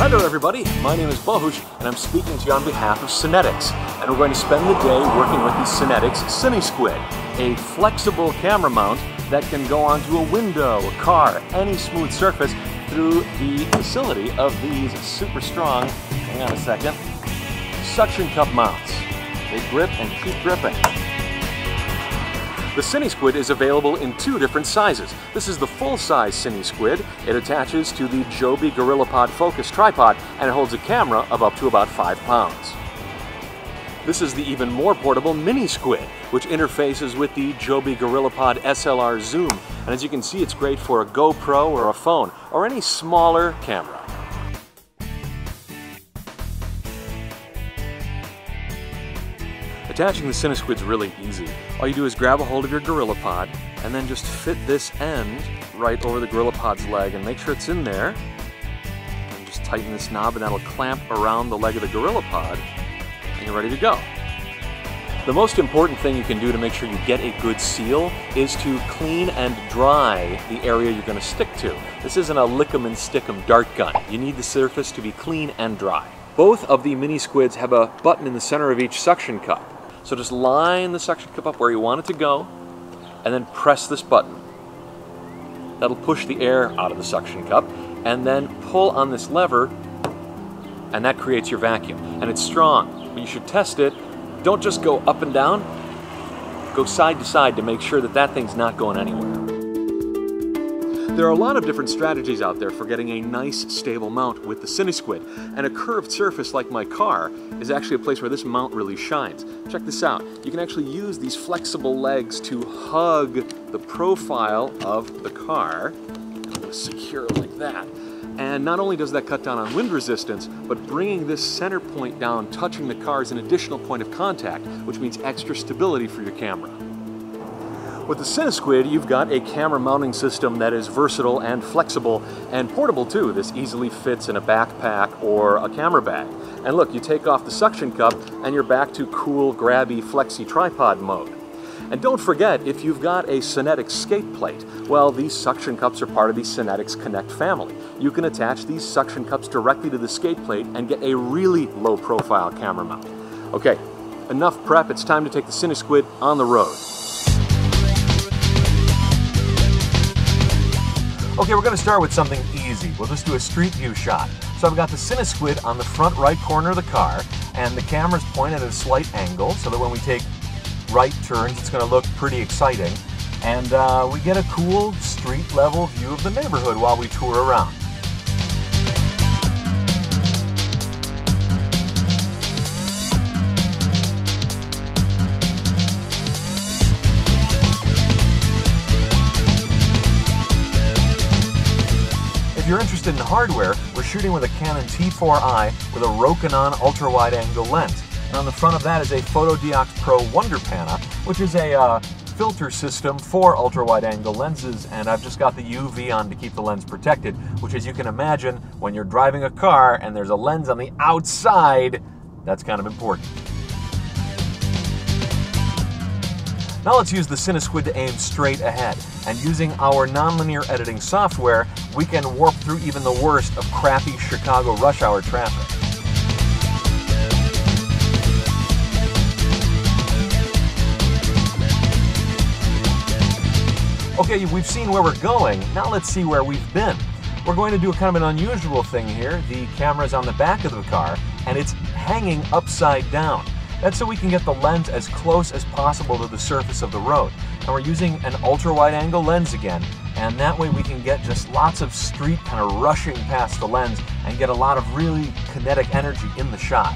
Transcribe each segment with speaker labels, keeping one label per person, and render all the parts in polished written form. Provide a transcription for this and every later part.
Speaker 1: Hi there everybody, my name is Bohus and I'm speaking to you on behalf of Cinetics, and we're going to spend the day working with the Cinetics CineSquid, a flexible camera mount that can go onto a window, a car, any smooth surface through the facility of these super strong, hang on a second, suction cup mounts. They grip and keep gripping. The CineSquid is available in two different sizes. This is the full-size CineSquid. It attaches to the Joby GorillaPod focus tripod and it holds a camera of up to about 5 pounds. This is the even more portable miniSquid, which interfaces with the Joby GorillaPod slr-zoom. And as you can see, it's great for a GoPro or a phone or any smaller camera. Attaching the CineSquid is really easy. All you do is grab a hold of your GorillaPod and then just fit this end right over the GorillaPod's leg and make sure it's in there. And just tighten this knob and that'll clamp around the leg of the GorillaPod and you're ready to go. The most important thing you can do to make sure you get a good seal is to clean and dry the area you're going to stick to. This isn't a lick 'em and stick 'em dart gun. You need the surface to be clean and dry. Both of the miniSquids have a button in the center of each suction cup. So just line the suction cup up where you want it to go, and then press this button. That'll push the air out of the suction cup, and then pull on this lever, and that creates your vacuum. And it's strong, but you should test it. Don't just go up and down, go side to side to make sure that that thing's not going anywhere. There are a lot of different strategies out there for getting a nice, stable mount with the CineSquid, and a curved surface like my car is actually a place where this mount really shines. Check this out. You can actually use these flexible legs to hug the profile of the car. I'm going to secure it like that. And not only does that cut down on wind resistance, but bringing this center point down, touching the car is an additional point of contact, which means extra stability for your camera. With the CineSquid, you've got a camera mounting system that is versatile and flexible and portable too. This easily fits in a backpack or a camera bag. And look, you take off the suction cup and you're back to cool, grabby, flexy tripod mode. And don't forget, if you've got a Cinetics skate plate, well, these suction cups are part of the Cinetics Connect family. You can attach these suction cups directly to the skate plate and get a really low-profile camera mount. Okay, enough prep. It's time to take the CineSquid on the road. Okay, we're going to start with something easy. We'll just do a street view shot. So I've got the CineSquid on the front right corner of the car, and the camera's pointed at a slight angle so that when we take right turns, it's going to look pretty exciting. And we get a cool street level view of the neighborhood while we tour around. If you're interested in hardware, we're shooting with a Canon T4i with a Rokinon ultra-wide-angle lens. And on the front of that is a Photodiox Pro Wonder Pana, which is a filter system for ultra-wide-angle lenses, and I've just got the UV on to keep the lens protected, which, as you can imagine, when you're driving a car and there's a lens on the outside, that's kind of important. Now let's use the CineSquid to aim straight ahead, and using our nonlinear editing software, we can warp through even the worst of crappy Chicago rush hour traffic. Okay, we've seen where we're going, now let's see where we've been. We're going to do kind of an unusual thing here. The camera's on the back of the car, and it's hanging upside down. That's so we can get the lens as close as possible to the surface of the road. And we're using an ultra-wide-angle lens again, and that way we can get just lots of street kind of rushing past the lens and get a lot of really kinetic energy in the shot.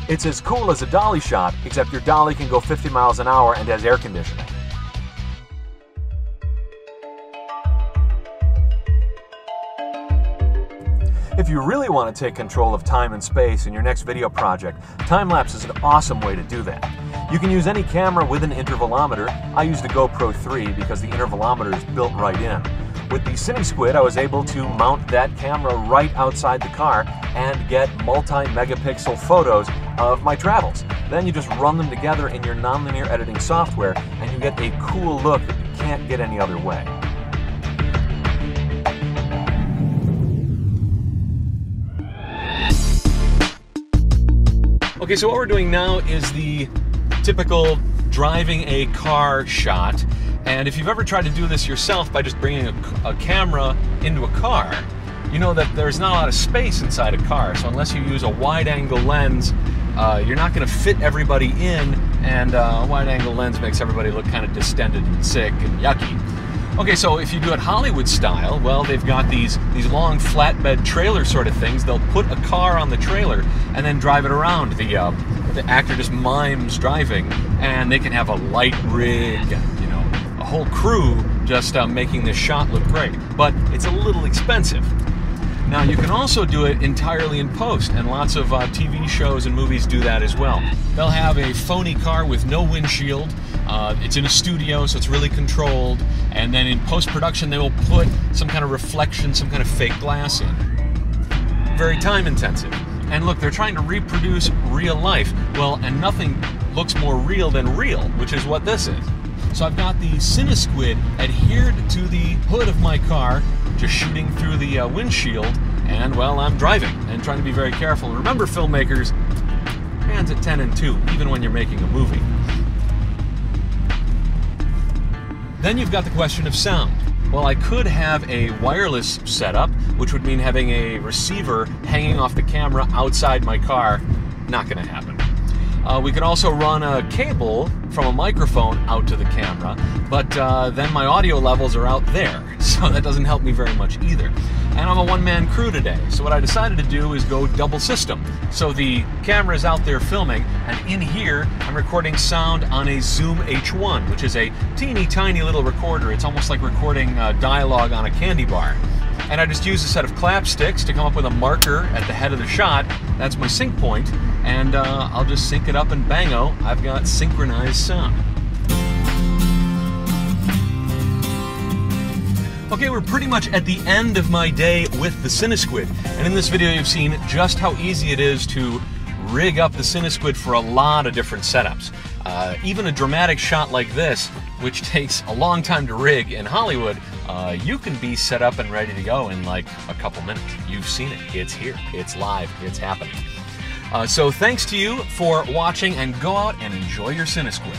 Speaker 1: It's as cool as a dolly shot, except your dolly can go 50 miles an hour and has air conditioning. If you really want to take control of time and space in your next video project, time-lapse is an awesome way to do that. You can use any camera with an intervalometer. I used a GoPro 3 because the intervalometer is built right in. With the CineSquid, I was able to mount that camera right outside the car and get multi-megapixel photos of my travels. Then you just run them together in your nonlinear editing software and you get a cool look that you can't get any other way. Okay, so what we're doing now is the typical driving a car shot. And if you've ever tried to do this yourself by just bringing a camera into a car, you know that there's not a lot of space inside a car. So unless you use a wide-angle lens, you're not going to fit everybody in, and a wide-angle lens makes everybody look kind of distended and sick and yucky. Okay, so if you do it Hollywood style, well, they've got these long flatbed trailer sort of things. They'll put a car on the trailer and then drive it around. The actor just mimes driving, and they can have a light rig, you know, a whole crew just making this shot look great. But it's a little expensive. Now, you can also do it entirely in post, and lots of TV shows and movies do that as well. They'll have a phony car with no windshield. It's in a studio, so it's really controlled. And then in post-production, they will put some kind of reflection, some kind of fake glass in. Very time-intensive. And look, they're trying to reproduce real life. Well, and nothing looks more real than real, which is what this is. So I've got the CineSquid adhered to the hood of my car, just shooting through the windshield, and, well, I'm driving and trying to be very careful. And remember, filmmakers, hands at 10 and 2, even when you're making a movie. Then you've got the question of sound. Well, I could have a wireless setup, which would mean having a receiver hanging off the camera outside my car. Not going to happen. We could also run a cable from a microphone out to the camera, but then my audio levels are out there, so that doesn't help me very much either. And I'm a one-man crew today, so what I decided to do is go double system. So the camera's out there filming, and in here I'm recording sound on a Zoom H1, which is a teeny tiny little recorder. It's almost like recording dialogue on a candy bar. And I just used a set of clap sticks to come up with a marker at the head of the shot. That's my sync point, and I'll just sync it up, and bango, I've got synchronized sound. Okay, we're pretty much at the end of my day with the CineSquid, and in this video you've seen just how easy it is to rig up the CineSquid for a lot of different setups. Even a dramatic shot like this, which takes a long time to rig in Hollywood, you can be set up and ready to go in like a couple minutes. You've seen it. It's here. It's live. It's happening. So thanks to you for watching, and go out and enjoy your CineSquid.